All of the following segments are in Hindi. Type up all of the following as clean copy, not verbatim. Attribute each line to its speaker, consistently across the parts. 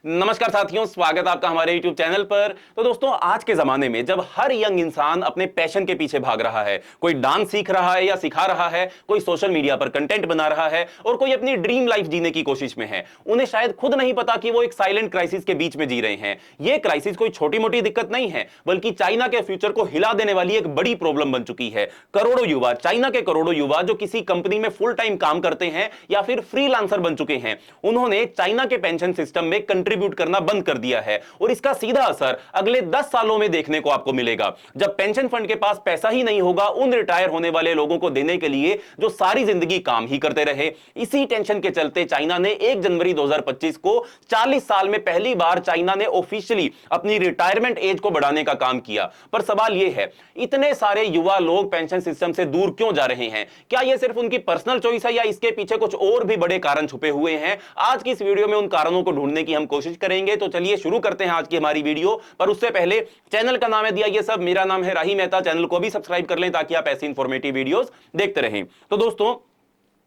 Speaker 1: नमस्कार साथियों, स्वागत है आपका हमारे YouTube चैनल पर। तो दोस्तों, आज के जमाने में जब हर यंग इंसान अपने पैशन के पीछे भाग रहा है, कोई डांस सीख रहा है या सिखा रहा है, कोई सोशल मीडिया पर कंटेंट बना रहा है और कोई अपनी ड्रीम लाइफ जीने की कोशिश में है, उन्हें शायद खुद नहीं पता कि वो एक साइलेंट क्राइसिस के बीच में जी रहे हैं। ये क्राइसिस कोई छोटी मोटी दिक्कत नहीं है, बल्कि चाइना के फ्यूचर को हिला देने वाली एक बड़ी प्रॉब्लम बन चुकी है। करोड़ों युवा, चाइना के करोड़ों युवा जो किसी कंपनी में फुल टाइम काम करते हैं या फिर फ्रीलांसर बन चुके हैं, उन्होंने चाइना के पेंशन सिस्टम में कंट्रीब्यूट करना बंद कर दिया है और इसका सीधा असर अगले 10 सालों में देखने को आपको मिलेगा, जब पेंशन फंड के पास पैसा ही नहीं होगा उन रिटायर होने वाले लोगों को देने के लिए जो सारी जिंदगी काम ही करते रहे। इसी टेंशन के चलते चाइना ने 1 जनवरी 2025 को 40 साल में पहली बार चाइना ने ऑफिशियली अपनी रिटायरमेंट एज को बढ़ाने का काम किया। पर सवाल यह है, इतने सारे युवा लोग पेंशन सिस्टम से दूर क्यों जा रहे हैं? क्या यह सिर्फ उनकी पर्सनल चॉइस है या इसके पीछे कुछ और भी बड़े कारण छुपे हुए हैं? आज की इस वीडियो में उन कारणों को ढूंढने की हम कोशिश करेंगे। तो चलिए शुरू करते हैं आज की हमारी वीडियो। पर उससे पहले चैनल का नाम है दिया ये सब, मेरा नाम है राही मेहता। चैनल को भी सब्सक्राइब कर लें ताकि आप ऐसी इंफॉर्मेटिव वीडियोस देखते रहें। तो दोस्तों,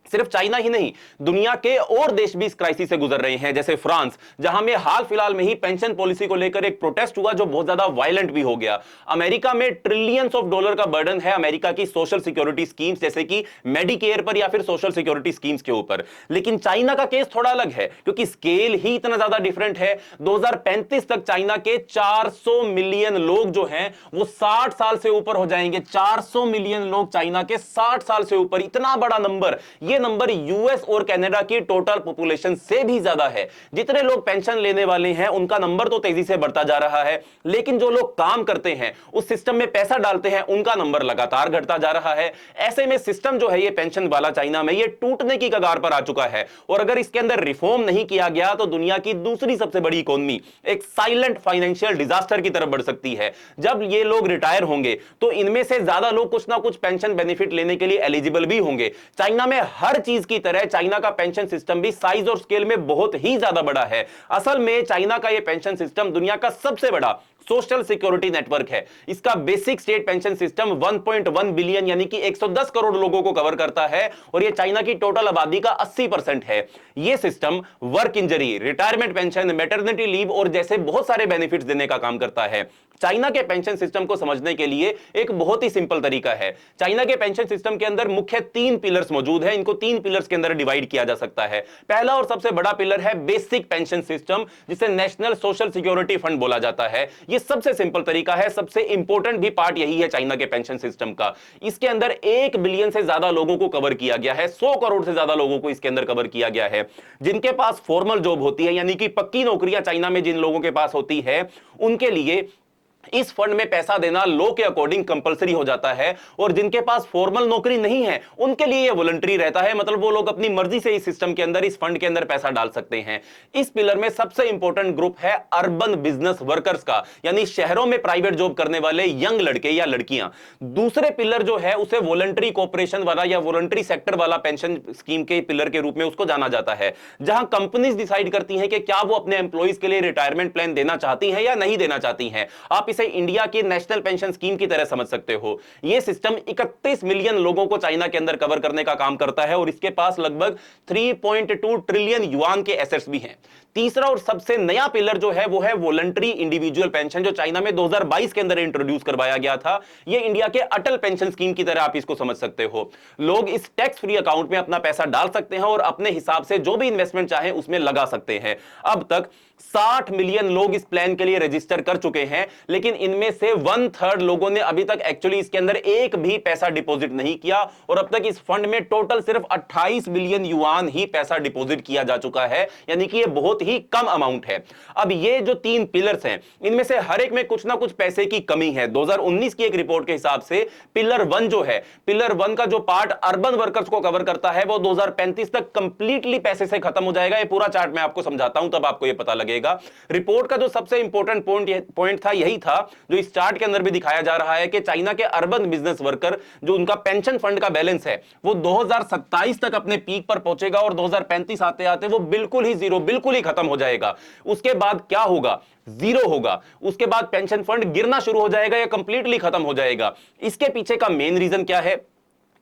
Speaker 1: सिर्फ चाइना ही नहीं, दुनिया के और देश भी इस क्राइसिस से गुजर रहे हैं, जैसे फ्रांस, जहां में हाल फिलहाल में ही पेंशन पॉलिसी को लेकर एक प्रोटेस्ट हुआ जो बहुत ज्यादा वायलेंट भी हो गया। अमेरिका में ट्रिलियंस ऑफ डॉलर का बर्डन है अमेरिका की सोशल सिक्योरिटी स्कीम्स, जैसे कि मेडिकेयर पर या फिर सोशल सिक्योरिटी स्कीम्स के ऊपर। लेकिन चाइना का केस थोड़ा अलग है, क्योंकि स्केल ही इतना ज्यादा डिफरेंट है। 2035 तक चाइना के 400 मिलियन लोग जो हैं वो 60 साल से ऊपर हो जाएंगे। 400 मिलियन लोग चाइना के 60 साल से ऊपर, इतना बड़ा नंबर। ये नंबर यूएस और कनाडा की टोटल पॉपुलेशन से भी ज्यादा है। जितने लोग पेंशन लेने वाले हैं उनका नंबर तो तेजी से बढ़ता जा रहा है, लेकिन जो लोग काम करते हैं, उस सिस्टम में पैसा डालते हैं, उनका नंबर लगातार घटता जा रहा है। ऐसे में सिस्टम जो है ये पेंशन वाला चाइना में ये टूटने की कगार पर आ चुका है और अगर इसके अंदर रिफॉर्म नहीं किया गया तो दुनिया की दूसरी सबसे बड़ी इकोनॉमी एक साइलेंट फाइनेंशियल डिजास्टर की तरफ बढ़ सकती है। जब ये लोग रिटायर होंगे तो इनमें से ज्यादा लोग कुछ ना कुछ पेंशन बेनिफिट लेने के लिए एलिजिबल भी होंगे। चाइना में हर चीज की तरह चाइना का पेंशन सिस्टम भी साइज और स्केल में बहुत ही ज्यादा बड़ा है। असल में चाइना का यह पेंशन सिस्टम दुनिया का सबसे बड़ा सोशल सिक्योरिटी नेटवर्क है। इसका basic state pension system 1.1 billion यानी कि 110 करोड़ लोगों को कवर करता है और यह चाइना की टोटल आबादी का 80% है। यह system work injury, retirement pension, maternity leave और जैसे बहुत सारे बेनिफिट्स देने का काम करता है। चाइना के पेंशन सिस्टम को समझने के लिए एक बहुत ही सिंपल तरीका है। चाइना के पेंशन सिस्टम के अंदर मुख्य 3 पिलर्स मौजूद हैं। इनको 3 पिलर्स के अंदर डिवाइड किया जा सकता है। पहला और सबसे बड़ा पिलर है बेसिक पेंशन सिस्टम, जिसे नेशनल सोशल सिक्योरिटी फंड बोला जाता है। यह सबसे सिंपल तरीका है, सबसे इंपॉर्टेंट भी पार्ट यही है चाइना के पेंशन सिस्टम का। इसके अंदर 1 बिलियन से ज्यादा लोगों को कवर किया गया है। 100 करोड़ से ज्यादा लोगों को इसके अंदर कवर किया गया है। जिनके पास फॉर्मल जॉब होती है, यानी कि पक्की नौकरियां चाइना में जिन लोगों के पास होती है, उनके लिए इस फंड में पैसा देना लॉ के अकॉर्डिंग कंपलसरी हो जाता है और जिनके पास फॉर्मल नौकरी नहीं है उनके लिए यह वॉलंटरी रहता है। मतलब वो लोग अपनी मर्जी से इस सिस्टम के अंदर, इस फंड के अंदर पैसा डाल सकते हैं। इस पिलर में सबसे इंपॉर्टेंट ग्रुप है अर्बन बिजनेस वर्कर्स का, यानी शहरों में प्राइवेट जॉब करने वाले यंग लड़के या लड़कियां। दूसरे पिलर जो है उसे वॉलंटरी कॉर्पोरेशन वाला या वॉलंटरी सेक्टर वाला पेंशन स्कीम के पिलर के रूप में उसको जाना जाता है, जहां कंपनीज डिसाइड करती हैं कि क्या वो अपने एम्प्लॉइज के लिए रिटायरमेंट प्लान देना चाहती हैं या नहीं देना चाहती हैं। आप इसे इंडिया की नेशनल पेंशन स्कीम की तरह समझ सकते हो। यह सिस्टम 31 मिलियन लोगों को चाइना के अंदर कवर करने का काम करता है और इसके पास लगभग 3.2 ट्रिलियन युआन के एसेट्स भी हैं। तीसरा और सबसे नया पिलर जो है वो है वॉलंटरी इंडिविजुअल पेंशन, जो चाइना में 2022 के अंदर इंट्रोड्यूस करवाया गया था। यह इंडिया के अटल पेंशन स्कीम की तरह आप इसको समझ सकते हो। लोग इस टैक्स फ्री अकाउंट में अपना पैसा डाल सकते हैं और अपने हिसाब से जो भी इन्वेस्टमेंट चाहे उसमें लगा सकते हैं। अब तक 60 मिलियन लोग इस प्लान के लिए रजिस्टर कर चुके हैं, लेकिन इनमें से 1/3 लोगों ने अभी तक एक्चुअली इसके अंदर एक भी पैसा डिपॉजिट नहीं किया और अब तक इस फंड में टोटल सिर्फ 28 बिलियन युआन ही पैसा डिपॉजिट किया जा चुका है, यानी कि यह बहुत ही कम अमाउंट है। अब ये जो 3 पिलर्स हैं, इनमें से हर एक में कुछ ना कुछ पैसे की कमी है। 2019 की एक रिपोर्ट के हिसाब से पिलर 1 जो है, पिलर 1 का जो पार्ट अर्बन वर्कर्स को कवर करता है, वो 2035 तक कंप्लीटली पैसे से खत्म हो जाएगा। ये पूरा चार्ट मैं आपको समझाता हूं, तब आपको यह पता लगेगा। रिपोर्ट का जो सबसे इंपॉर्टेंट पॉइंट था यही था जो इस चार्ट के अंदर भी दिखाया जा रहा है कि चाइना के अर्बन बिजनेस वर्कर जो उनका पेंशन फंड का बैलेंस है वो 2027 तक अपने पीक पर पहुंचेगा और 2035 आते आते वो बिल्कुल ही जीरो, बिल्कुल ही खत्म हो जाएगा। उसके बाद क्या होगा? जीरो होगा। उसके बाद पेंशन फंड गिरना शुरू हो जाएगा या कंप्लीटली खत्म हो जाएगा। इसके पीछे का मेन रीजन क्या है?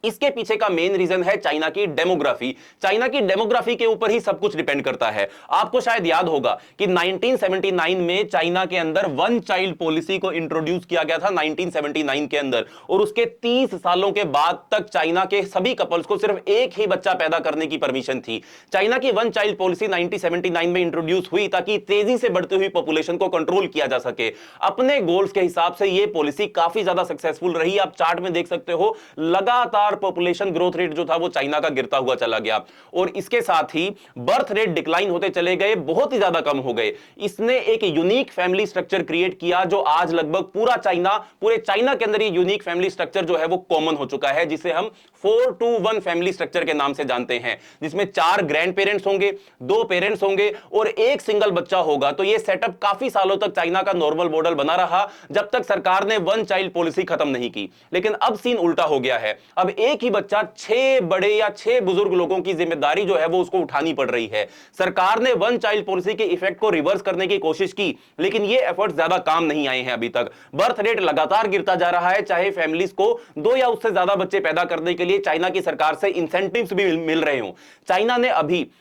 Speaker 1: इसके पीछे का मेन रीजन है चाइना की डेमोग्राफी। चाइना की डेमोग्राफी के ऊपर ही सब कुछ डिपेंड करता है। आपको शायद याद होगा कि 1979 में चाइना के अंदर वन चाइल्ड पॉलिसी को इंट्रोड्यूस किया गया था 1979 के अंदर, और उसके 30 सालों के बाद तक चाइना के सभी कपल्स को सिर्फ एक ही बच्चा पैदा करने की परमिशन थी। चाइना की वन चाइल्ड पॉलिसी 1979 में इंट्रोड्यूस हुई ताकि तेजी से बढ़ती हुई पॉपुलेशन को कंट्रोल किया जा सके। अपने गोल्स के हिसाब से यह पॉलिसी काफी ज्यादा सक्सेसफुल रही। आप चार्ट में देख सकते हो, लगातार पॉपुलेशन ग्रोथ रेट जो था वो चाइना का गिरता हुआ चला गया, और इसके साथ ही बर्थ रेट डिक्लाइन होते चले गए, बहुत ही ज्यादा कम हो गए। इसने एक यूनिक फैमिली स्ट्रक्चर क्रिएट किया जो आज लगभग पूरे चाइना के अंदर ये यूनिक फैमिली स्ट्रक्चर जो है वो कॉमन हो चुका है, जिसे हम 4-to-1 फैमिली स्ट्रक्चर के नाम से जानते हैं, जिसमें 4 ग्रैंड पेरेंट्स होंगे, 2 पेरेंट्स होंगे और एक सिंगल बच्चा होगा। तो यह सेटअप काफी सालों तक चाइना का नॉर्मल मॉडल बना रहा, जब तक सरकार ने वन चाइल्ड पॉलिसी खत्म नहीं की। लेकिन अब सीन उल्टा हो गया है। अब एक ही बच्चा 6 बड़े या 6 बुजुर्ग लोगों की जिम्मेदारी जो है वो उसको उठानी पड़ रही है। सरकार ने वन चाइल्ड पॉलिसी के इफेक्ट को रिवर्स करने की कोशिश की, लेकिन ये एफर्ट्स ज्यादा काम नहीं आए हैं अभी तक। बर्थ रेट लगातार गिरता जा रहा है, चाहे फैमिलीज को 2 या उससे ज्यादा बच्चे पैदा करने के लिए चाइना की सरकार से इंसेंटिव्स भी मिल रहे हो। चाइना ने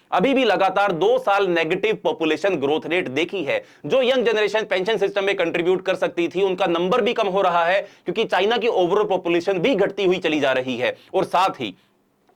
Speaker 1: अभी भी लगातार 2 साल नेगेटिव पॉपुलेशन ग्रोथ रेट देखी है। जो यंग जनरेशन पेंशन सिस्टम में कंट्रीब्यूट कर सकती थी, उनका नंबर भी कम हो रहा है, क्योंकि चाइना की ओवरऑल पॉपुलेशन भी घटती हुई चली जा रही है। और साथ ही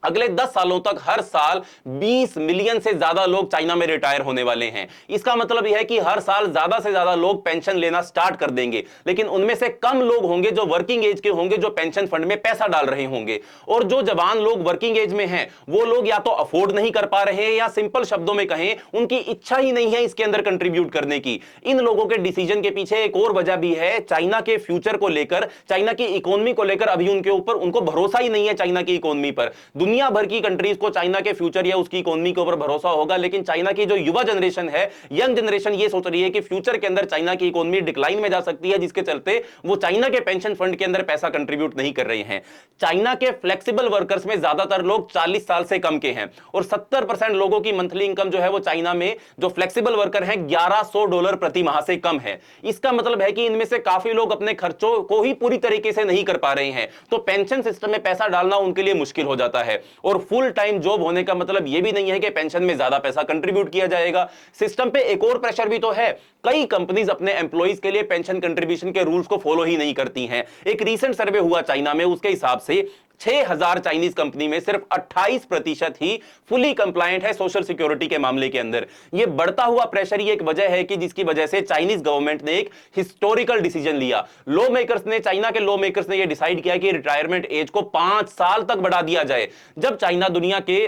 Speaker 1: अगले 10 सालों तक हर साल 20 मिलियन से ज्यादा लोग चाइना में रिटायर होने वाले हैं। इसका मतलब यह है कि हर साल ज्यादा से ज्यादा लोग पेंशन लेना स्टार्ट कर देंगे, लेकिन उनमें से कम लोग होंगे जो वर्किंग एज के होंगे, जो पेंशन फंड में पैसा डाल रहे होंगे। और जो जवान लोग वर्किंग एज में हैं, वो लोग या तो अफोर्ड नहीं कर पा रहे हैं, या सिंपल शब्दों में कहें उनकी इच्छा ही नहीं है इसके अंदर कंट्रीब्यूट करने की। इन लोगों के डिसीजन के पीछे एक और वजह भी है, चाइना के फ्यूचर को लेकर, चाइना की इकोनॉमी को लेकर अभी उनको भरोसा ही नहीं है चाइना की इकोनॉमी पर। दुनिया भर की कंट्रीज को चाइना के फ्यूचर या उसकी इकोनॉमी के ऊपर भरोसा होगा, लेकिन चाइना की जो युवा जनरेशन है, यंग जनरेशन, ये सोच रही है कि फ्यूचर के अंदर चाइना की इकोनॉमी डिक्लाइन में जा सकती है, जिसके चलते वो चाइना के पेंशन फंड के अंदर पैसा कंट्रीब्यूट नहीं कर रहे हैं। चाइना के फ्लेक्सिबल वर्कर्स में ज्यादातर लोग 40 साल से कम के हैं, और 70% लोगों की मंथली इनकम जो है वो चाइना में जो फ्लेक्सिबल वर्कर हैं $1100 प्रति माह से कम है। इसका मतलब है कि इनमें से काफी लोग अपने खर्चों को ही पूरी तरीके से नहीं कर पा रहे हैं, तो पेंशन सिस्टम में पैसा डालना उनके लिए मुश्किल हो जाता है। और फुल टाइम जॉब होने का मतलब यह भी नहीं है कि पेंशन में ज्यादा पैसा कंट्रीब्यूट किया जाएगा। सिस्टम पे एक और प्रेशर भी तो है, कई कंपनीज अपने एम्प्लॉइज के लिए पेंशन कंट्रीब्यूशन के रूल्स को फॉलो ही नहीं करती हैं। एक रीसेंट सर्वे हुआ चाइना में, उसके हिसाब से 6000 चाइनीज कंपनी में सिर्फ 28% ही फुली कंप्लायंट है सोशल सिक्योरिटी के मामले के अंदर। यह बढ़ता हुआ प्रेशर ही एक वजह है कि जिसकी वजह से चाइनीज गवर्नमेंट ने एक हिस्टोरिकल डिसीजन लिया। चाइना के लॉ मेकर्स ने यह डिसाइड किया कि रिटायरमेंट एज को 5 साल तक बढ़ा दिया जाए। जब चाइना दुनिया के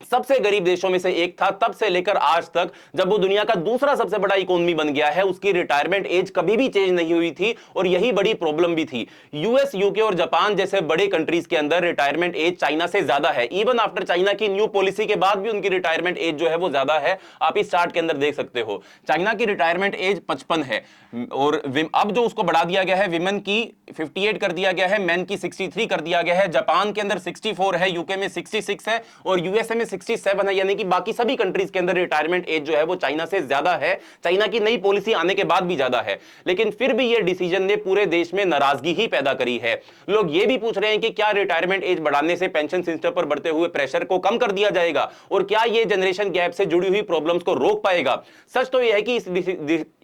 Speaker 1: सबसे गरीब देशों में से एक था, तब से लेकर आज तक जब वो दुनिया का दूसरा सबसे बड़ा इकोनॉमी बन गया है, उसकी रिटायरमेंट एज कभी भी चेंज नहीं हुई थी, और यही बड़ी प्रॉब्लम भी थी। यूएस, यूके और जापान जैसे बड़े कंट्रीज के अंदर रिटायरमेंट एज चाइना से ज्यादा है। इवन आफ्टर चाइना की न्यू पॉलिसी के बाद भी उनकी रिटायरमेंट एज जो है वो ज्यादा है। आप इस चार्ट के अंदर देख सकते हो, चाइना की रिटायरमेंट एज 55 है, और अब जो उसको बढ़ा दिया गया है, विमेन की 58 कर दिया गया है, मेन की 63 कर दिया गया है। जापान के अंदर 64 है, यूके में 66 है, और यूएसए में 67 है। यानी कि बाकी सभी कंट्रीज के अंदर रिटायरमेंट एज जो है वो चाइना से ज्यादा है। चाइना की नई पॉलिसी आने के बाद भी ज्यादा है, लेकिन फिर भी ये डिसीजन ने पूरे देश में नाराजगी ही पैदा करी है। लोग ये भी पूछ रहे हैं कि क्या रिटायरमेंट एज बढ़ाने से पेंशन सिस्टम पर बढ़ते हुए प्रेशर को कम कर दिया जाएगा, और क्या ये जनरेशन गैप से जुड़ी हुई प्रॉब्लम्स को रोक पाएगा। सच तो यह है कि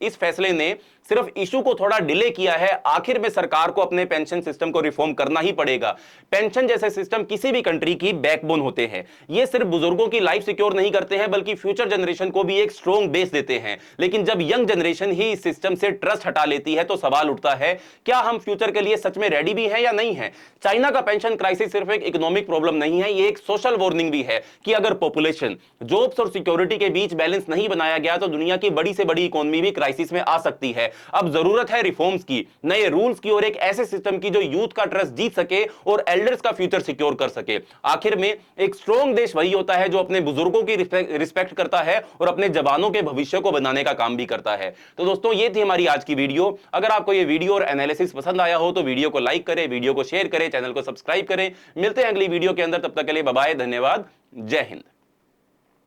Speaker 1: इस फैसले ने सिर्फ इशू को थोड़ा डिले किया है। आखिर में सरकार को अपने पेंशन सिस्टम को रिफॉर्म करना ही पड़ेगा। पेंशन जैसे सिस्टम किसी भी कंट्री की बैकबोन होते हैं। ये सिर्फ बुजुर्गों की लाइफ सिक्योर नहीं करते हैं, बल्कि फ्यूचर जनरेशन को भी एक स्ट्रॉन्ग बेस देते हैं। लेकिन जब यंग जनरेशन ही इस सिस्टम से ट्रस्ट हटा लेती है, तो सवाल उठता है, क्या हम फ्यूचर के लिए सच में रेडी भी हैं या नहीं है। चाइना का पेंशन क्राइसिस सिर्फ एक इकोनॉमिक प्रॉब्लम नहीं है, ये एक सोशल वार्निंग भी है कि अगर पॉपुलेशन, जॉब्स और सिक्योरिटी के बीच बैलेंस नहीं बनाया गया, तो दुनिया की बड़ी से बड़ी इकोनॉमी भी क्राइसिस में आ सकती है। अब जरूरत है रिफॉर्म्स की, नए रूल्स की, और एक ऐसे सिस्टम की जो यूथ का ट्रस्ट जीत सके और एल्डर्स का फ्यूचर सिक्योर कर सके। आखिर में एक स्ट्रॉन्ग देश वही होता है जो अपने बुजुर्गों की रिस्पेक्ट करता है और अपने जवानों के भविष्य को बनाने का काम भी करता है। तो दोस्तों, ये थी हमारी आज की वीडियो। अगर आपको ये वीडियो और एनालिसिस पसंद आया हो तो वीडियो को लाइक करें, वीडियो को शेयर करें, चैनल को सब्सक्राइब करें। मिलते हैं अगली वीडियो के अंदर, तब तक के लिए बाय बाय, धन्यवाद, जय हिंद।